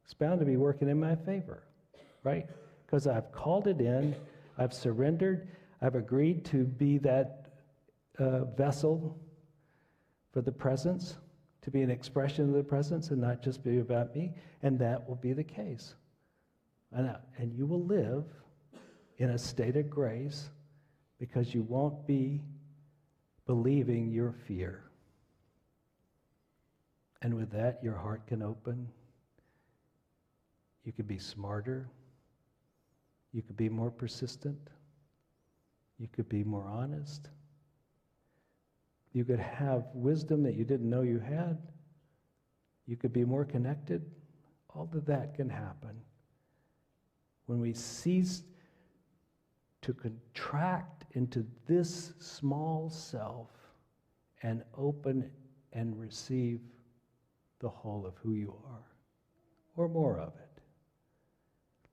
it's bound to be working in my favor, right? Because I've called it in, I've surrendered, I've agreed to be that vessel for the presence, to be an expression of the presence and not just be about me, and that will be the case. And you will live in a state of grace because you won't be believing your fear. And with that, your heart can open. You could be smarter. You could be more persistent. You could be more honest. You could have wisdom that you didn't know you had. You could be more connected. All of that can happen when we cease to contract into this small self and open and receive the whole of who you are, or more of it.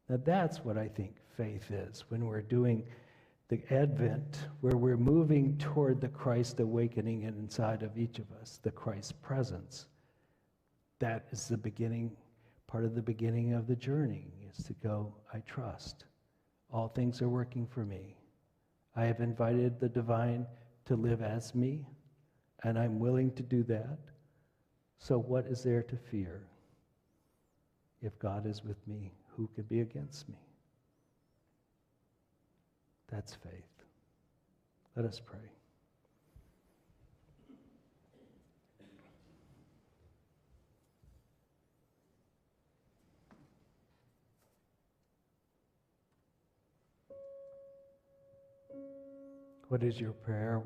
Now that's what I think faith is when we're doing the Advent, where we're moving toward the Christ awakening inside of each of us, the Christ presence. That is the beginning, part of the beginning of the journey, is to go, I trust. All things are working for me. I have invited the divine to live as me, and I'm willing to do that. So what is there to fear? If God is with me, who can be against me? That's faith. Let us pray. What is your prayer?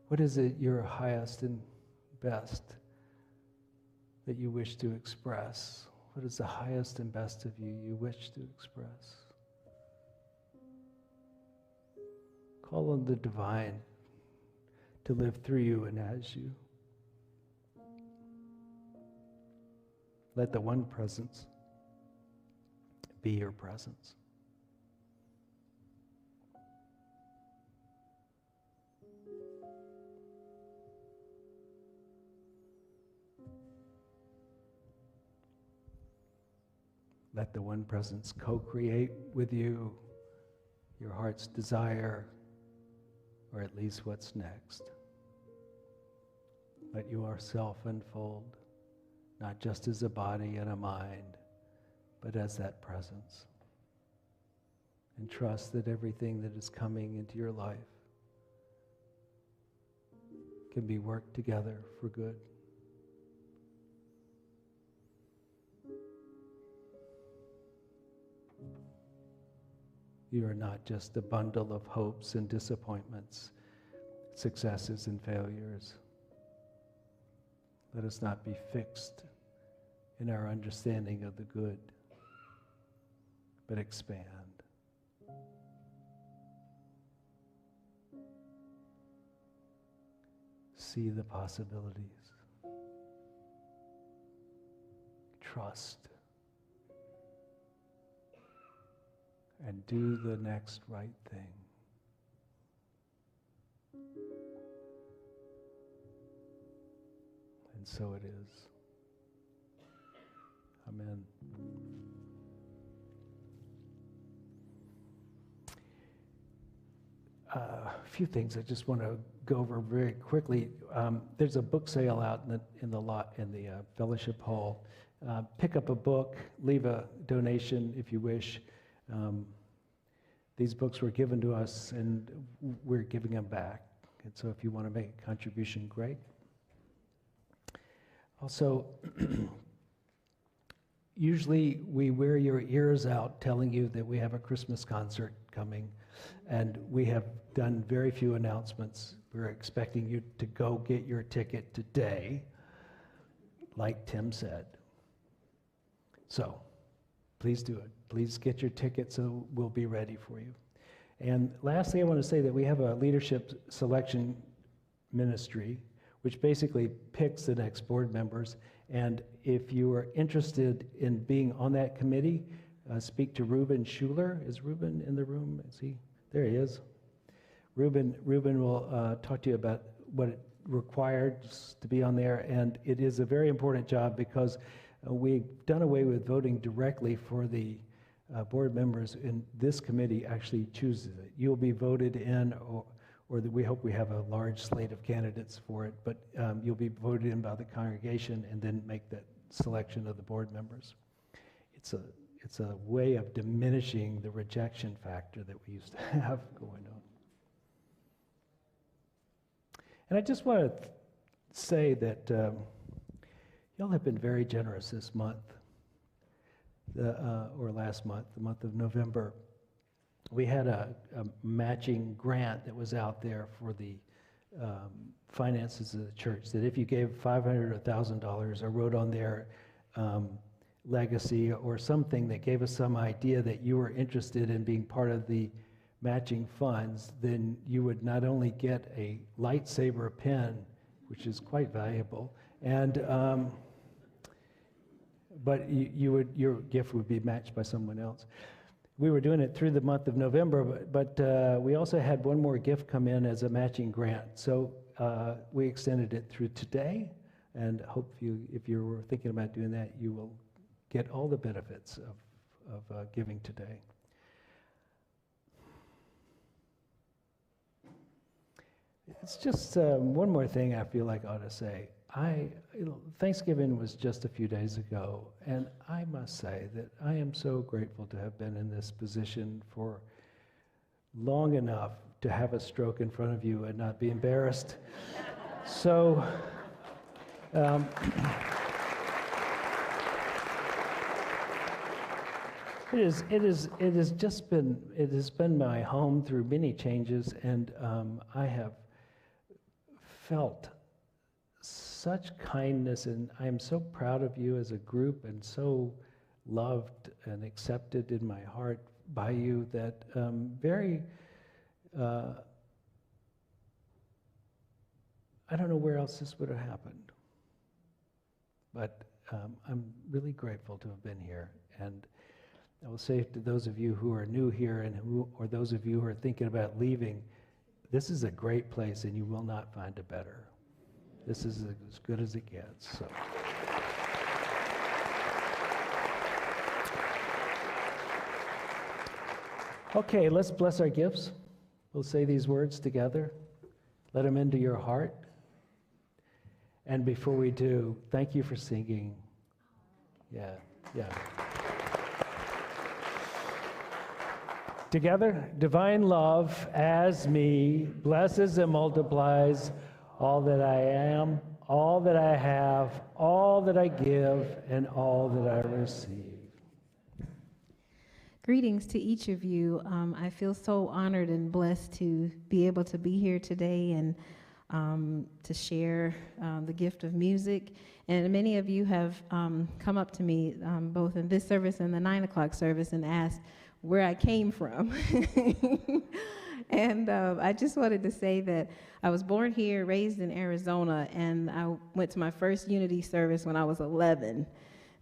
What is it your highest and best that you wish to express? What is the highest and best of you wish to express? Call on the divine to live through you and as you. Let the one presence be your presence. Let the one presence co-create with you your heart's desire, or at least what's next. Let yourself unfold, not just as a body and a mind, but as that presence. And trust that everything that is coming into your life can be worked together for good. You are not just a bundle of hopes and disappointments, successes and failures. Let us not be fixed in our understanding of the good, but expand. See the possibilities. Trust. And do the next right thing. And so it is. Amen. A few things I just want to go over very quickly. There's a book sale out in the fellowship hall. Pick up a book, leave a donation if you wish. These books were given to us, and we're giving them back. And so if you want to make a contribution, great. Also, usually we wear your ears out telling you that we have a Christmas concert coming, and we have done very few announcements. We're expecting you to go get your ticket today, like Tim said. So, please do it. Please get your ticket so we'll be ready for you. And lastly, I want to say that we have a leadership selection ministry, which basically picks the next board members. And if you are interested in being on that committee, speak to Reuben Schuler. Is Reuben in the room? Is he? There he is. Reuben will talk to you about what it requires to be on there. And it is a very important job because we've done away with voting directly for the board members, and this committee actually chooses it. You'll be voted in, or we hope we have a large slate of candidates for it, but you'll be voted in by the congregation and then make that selection of the board members. It's a way of diminishing the rejection factor that we used to have going on. And I just want to say that y'all have been very generous this month, or last month, the month of November. We had a matching grant that was out there for the finances of the church, that if you gave $500 or $1,000 or wrote on their legacy or something that gave us some idea that you were interested in being part of the matching funds, then you would not only get a lightsaber pen, which is quite valuable, and but your gift would be matched by someone else. We were doing it through the month of November, but we also had one more gift come in as a matching grant. So we extended it through today, and hope if you were thinking about doing that, you will get all the benefits of giving today. It's just one more thing I feel like I ought to say. Thanksgiving was just a few days ago, and I must say that I am so grateful to have been in this position for long enough to have a stroke in front of you and not be embarrassed. So, it has been my home through many changes, and I have felt such kindness, and I am so proud of you as a group and so loved and accepted in my heart by you that I don't know where else this would have happened, but I'm really grateful to have been here. And I will say to those of you who are new here or those of you who are thinking about leaving, this is a great place and you will not find a better. This is as good as it gets. So. Okay, let's bless our gifts. We'll say these words together. Let them into your heart. And before we do, thank you for singing. Yeah. Together, divine love as me blesses and multiplies all that I am, all that I have, all that I give, and all that I receive. Greetings to each of you. I feel so honored and blessed to be able to be here today and to share the gift of music. And many of you have come up to me both in this service and the 9 o'clock service and asked where I came from. And I just wanted to say that I was born here, raised in Arizona, and I went to my first Unity service when I was 11.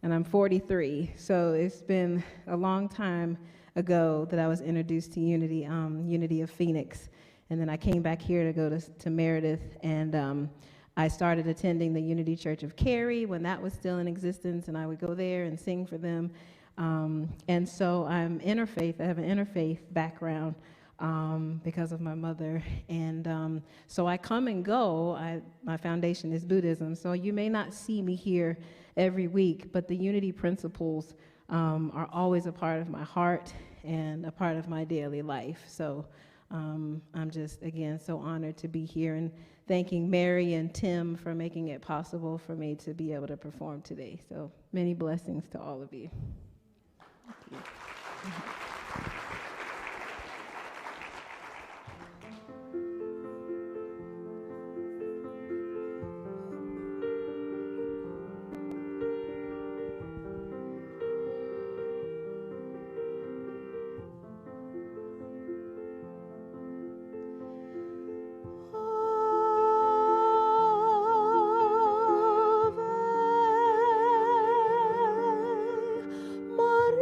And I'm 43, so it's been a long time ago that I was introduced to Unity, Unity of Phoenix. And then I came back here to go to Meredith, and I started attending the Unity Church of Cary when that was still in existence, and I would go there and sing for them. And so I'm interfaith. I have an interfaith background because of my mother. And so I come and go. My foundation is Buddhism, so you may not see me here every week, but the unity principles are always a part of my heart and a part of my daily life. So I'm just, again, so honored to be here, and thanking Mary and Tim for making it possible for me to be able to perform today. So many blessings to all of you. Thank you. Maria.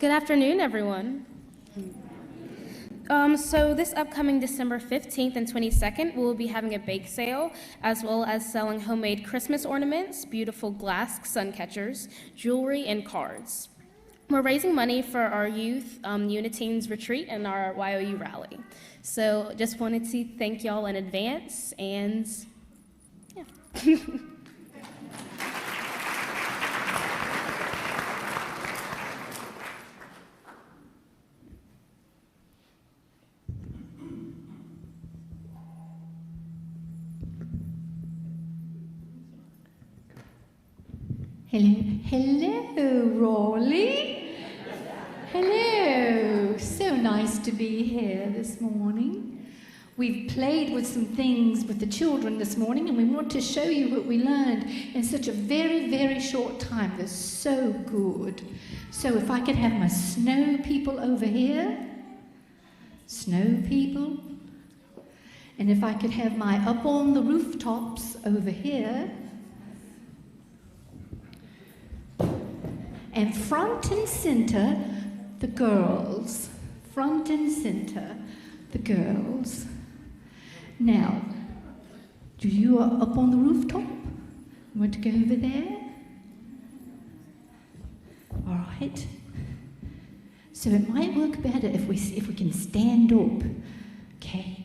Good afternoon, everyone. So this upcoming December 15th and 22nd, we'll be having a bake sale, as well as selling homemade Christmas ornaments, beautiful glass sun catchers, jewelry, and cards. We're raising money for our youth Uniteens retreat and our YOU rally. So just wanted to thank y'all in advance, and yeah. Hello, Rolly. Hello. So nice to be here this morning. We've played with some things with the children this morning, and we want to show you what we learned in such a very, very short time. They're so good. So if I could have my snow people over here. Snow people. And if I could have my up on the rooftops over here. And front and center, the girls. Front and center, the girls. Now, you are up on the rooftop? You want to go over there? All right. So it might work better if we can stand up. Okay.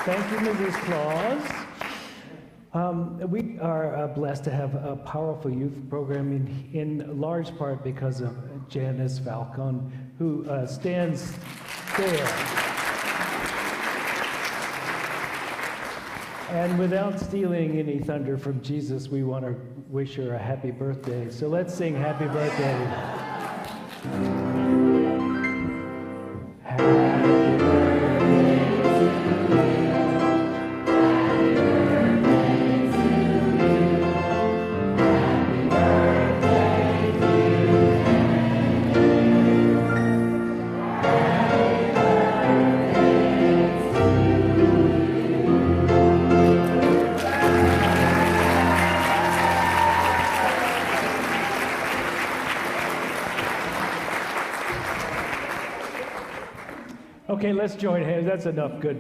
Thank you, Mrs. Claus. We are blessed to have a powerful youth program in large part because of Janice Falcon, who stands there. And without stealing any thunder from Jesus, we want to wish her a happy birthday. So let's sing happy birthday. Okay, let's join hands. That's enough good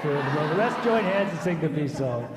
for the moment. Let's join hands and sing the peace song.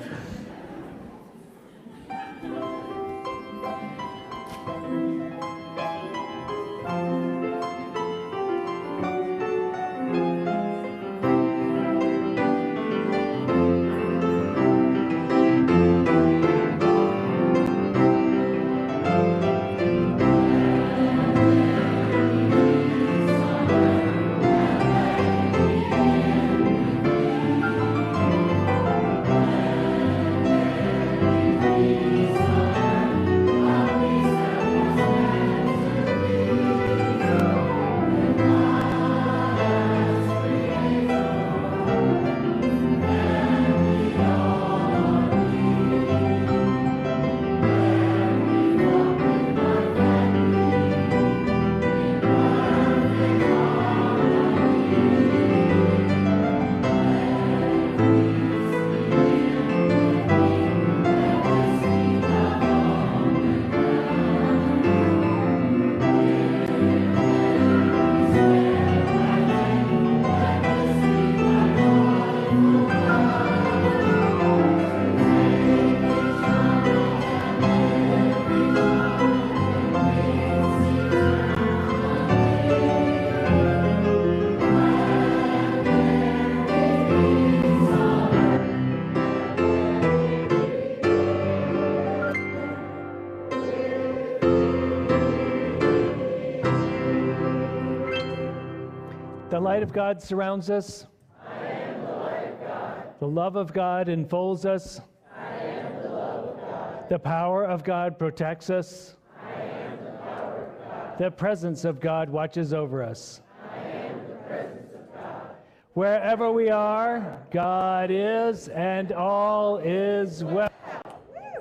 light of God surrounds us. I am the light of God. The love of God enfolds us. I am the love of God. The power of God protects us. I am the power of God. The presence of God watches over us. I am the presence of God. Wherever we are, God is, and all is well.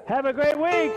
Have a great week.